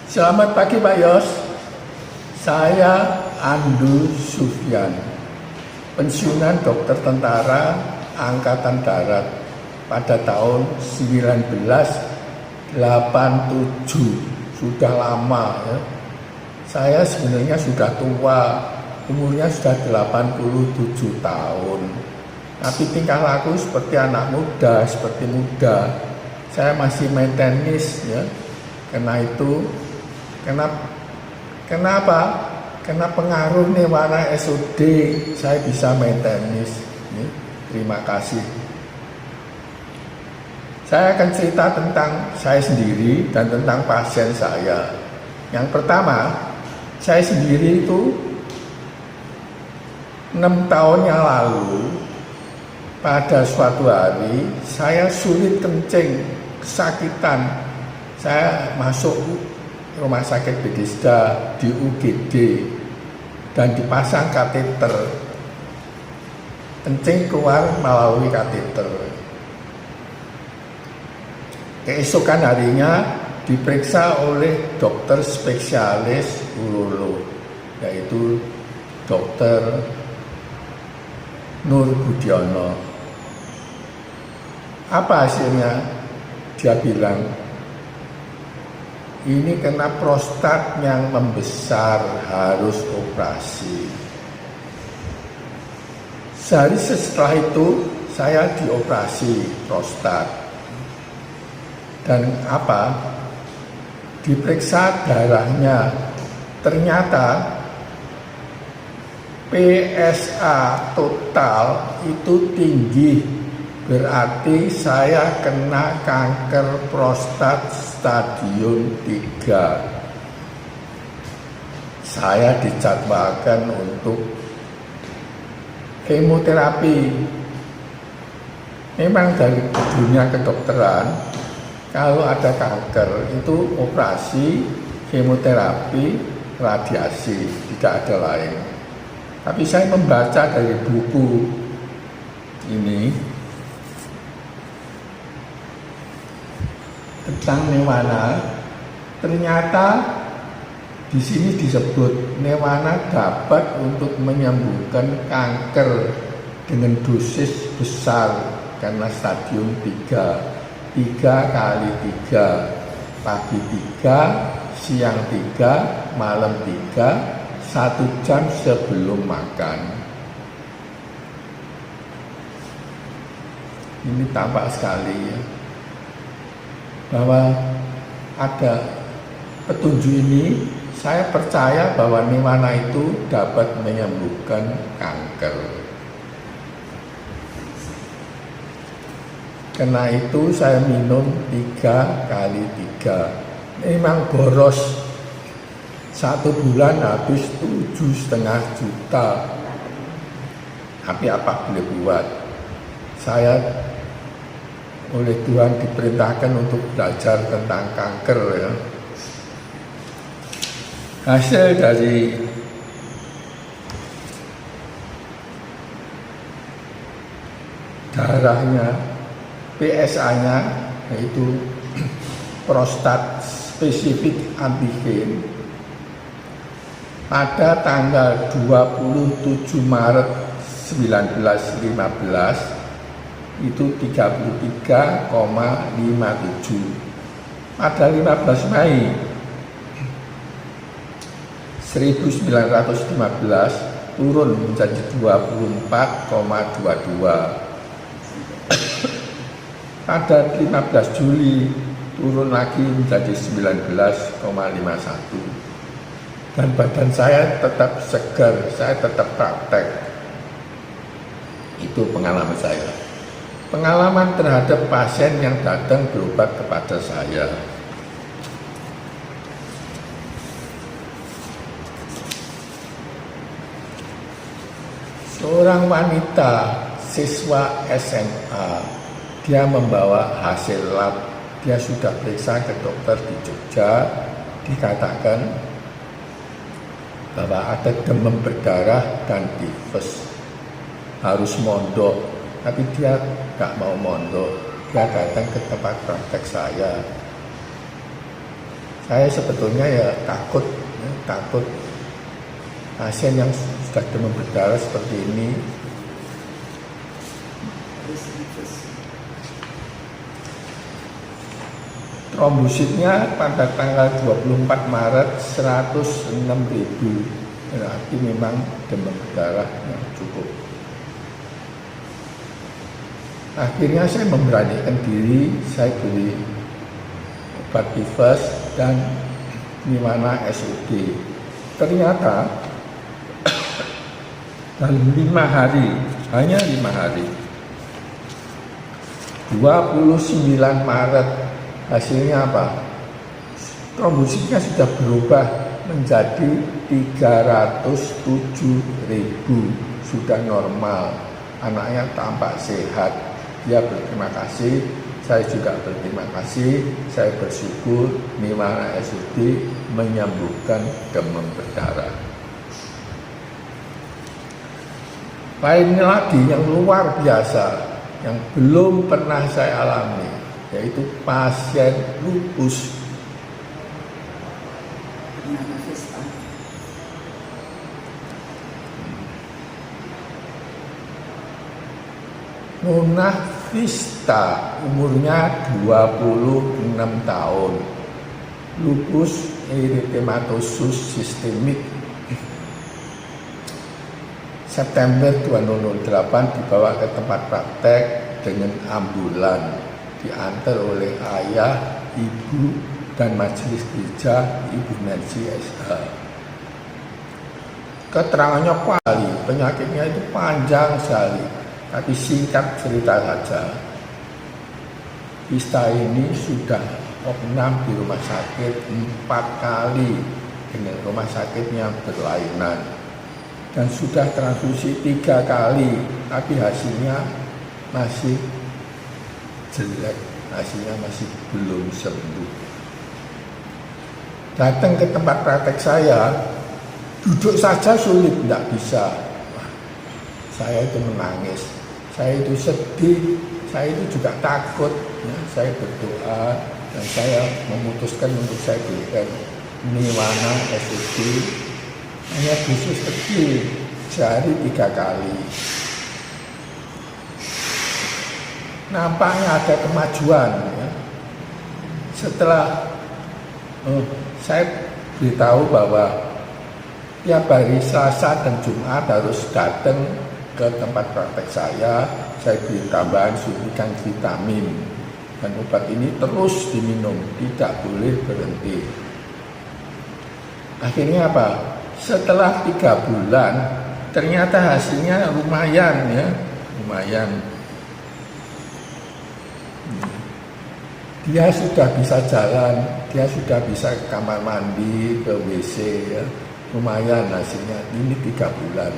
Selamat pagi Pak Yos. Saya Andu Sufyan, pensiunan dokter tentara Angkatan Darat pada tahun 1987. Sudah lama ya. Saya sebenarnya sudah tua, umurnya sudah 87 tahun. Tapi tingkah laku seperti anak muda, seperti muda. Saya masih main tenis ya. Kenapa? Karena pengaruh Nirwana SOD saya bisa main tenis. Terima kasih. Saya akan cerita tentang saya sendiri dan tentang pasien saya. Yang pertama, saya sendiri itu 6 tahun yang lalu, pada suatu hari saya sulit kencing, kesakitan. Saya masuk rumah sakit Bethesda di UGD dan dipasang kateter. Kencing keluar melalui kateter. Keesokan harinya diperiksa oleh dokter spesialis urolog, yaitu dokter Nur Budiono. Apa hasilnya? Dia bilang, ini kena prostat yang membesar, harus operasi. Sehari setelah itu saya dioperasi prostat. Dan apa? Diperiksa darahnya. Ternyata PSA total itu tinggi. Berarti saya kena kanker prostat stadium 3. Saya dijadwalkan untuk kemoterapi. Memang dari dunia kedokteran, kalau ada kanker itu operasi, kemoterapi, radiasi, tidak ada lain. Tapi saya membaca dari buku ini tentang Nirwana. Ternyata di sini disebut Nirwana dapat untuk menyembuhkan kanker dengan dosis besar karena stadium 3. 3 kali 3, pagi 3, siang 3, malam 3, 1 jam sebelum makan. Ini tampak sekali ya, bahwa ada petunjuk ini. Saya percaya bahwa Nirwana itu dapat menyembuhkan kanker. Karena itu saya minum 3 kali 3. Memang boros. 1 bulan habis 7,5 juta. Tapi apa boleh buat? Saya oleh Tuhan diperintahkan untuk belajar tentang kanker ya. Hasil dari darahnya, PSA-nya, yaitu prostat spesifik antigen, pada tanggal 27 Maret 1915 itu 33,57. Pada 15 Mei 1915 turun menjadi 24,22. Pada 15 Juli turun lagi menjadi 19,51. Dan badan saya tetap segar, saya tetap praktek. Itu pengalaman saya. Pengalaman terhadap pasien yang datang berobat kepada saya. Seorang wanita siswa SMA, dia membawa hasil lab. Dia sudah periksa ke dokter di Jogja, dikatakan bahwa ada demam berdarah dan tifus, harus mondok. Tapi dia gak mau mondok, dia datang ke tempat praktek saya. Saya sebetulnya ya takut pasien yang sudah demam berdarah seperti ini. Trombositnya pada tanggal 24 Maret 106.000, berarti memang demam berdarah yang cukup. Akhirnya saya memberanikan diri, saya beli obat tifus dan Nimana SUD. Ternyata dalam 5 hari, hanya 5 hari, 29 Maret, hasilnya apa? Trombositnya sudah berubah menjadi 307.000, sudah normal. Anaknya tampak sehat. Dia berterima kasih, saya juga berterima kasih. Saya bersyukur Nimana SUD menyembuhkan demam berdarah. Lain lagi yang luar biasa, yang belum pernah saya alami, yaitu pasien lupus. Nona Vista, umurnya 26 tahun, lupus eritematosus sistemik. September 2008 dibawa ke tempat praktek dengan ambulan, diantar oleh ayah, ibu, dan majelis gereja Ibu Nancy SH. Keterangannya kuali, penyakitnya itu panjang sekali, tapi singkat cerita saja. Vista ini sudah opnam di rumah sakit 4 kali dengan rumah sakitnya berlainan, dan sudah transfusi 3 kali, tapi hasilnya masih jelek, hasilnya masih belum sembuh. Datang ke tempat praktek saya, duduk saja sulit, tidak bisa. Saya itu menangis, saya itu sedih, saya itu juga takut. Ya, saya berdoa dan saya memutuskan untuk saya berikan Nimana SUD, hanya dosis kecil, sehari 3 kali. Nampaknya ada kemajuan. Ya. Setelah saya beritahu bahwa tiap hari Selasa dan Jumat harus datang ke tempat praktek saya beri tambahan suntikan vitamin, dan obat ini terus diminum, tidak boleh berhenti. Akhirnya apa? Setelah 3 bulan, ternyata hasilnya lumayan, ya, lumayan. Dia sudah bisa jalan, dia sudah bisa ke kamar mandi, ke WC, ya. Lumayan hasilnya, ini 3 bulan.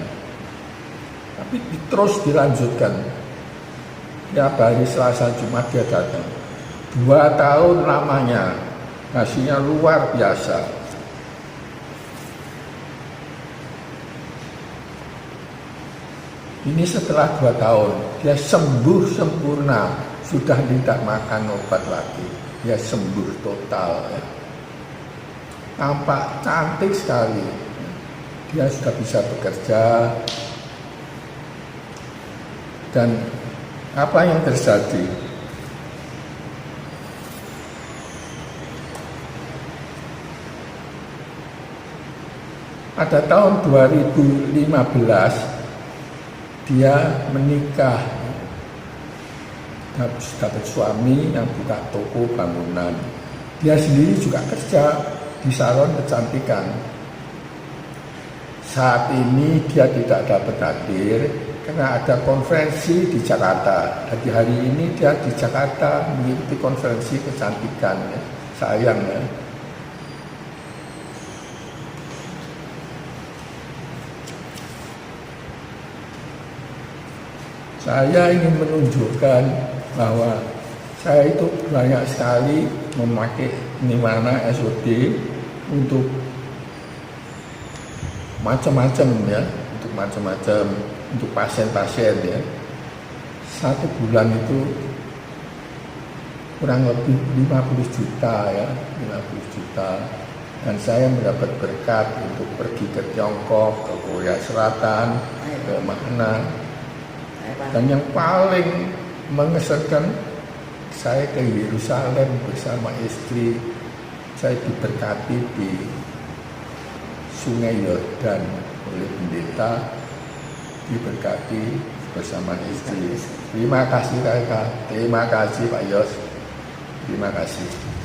Tapi terus dilanjutkan. Tiap hari Selasa Jumat dia datang. 2 tahun lamanya, hasilnya luar biasa. Ini setelah 2 tahun, dia sembuh sempurna, sudah tidak makan obat lagi, dia sembuh total. Ya. Tampak cantik sekali, dia sudah bisa bekerja. Dan apa yang terjadi? Pada tahun 2015 dia menikah, dapat suami yang buka toko bangunan. Dia sendiri juga kerja di salon kecantikan. Saat ini dia tidak dapat hadir karena ada konferensi di Jakarta. Jadi hari ini dia di Jakarta mengikuti konferensi kecantikan. Ya. Sayang, ya. Saya ingin menunjukkan bahwa saya itu banyak sekali memakai Nimana SUD untuk macam-macam, ya, untuk macam-macam, untuk pasien-pasien, ya. 1 bulan itu kurang lebih 50 juta ya, 50 juta. Dan saya mendapat berkat untuk pergi ke Tiongkok, ke Korea Selatan, ke mana. Dan yang paling mengesankan, saya ke Yerusalem bersama istri. Saya diberkati di Sungai Yordan oleh pendeta, diberkati bersama istri. Terima kasih Kakak, terima kasih Pak Yos, terima kasih.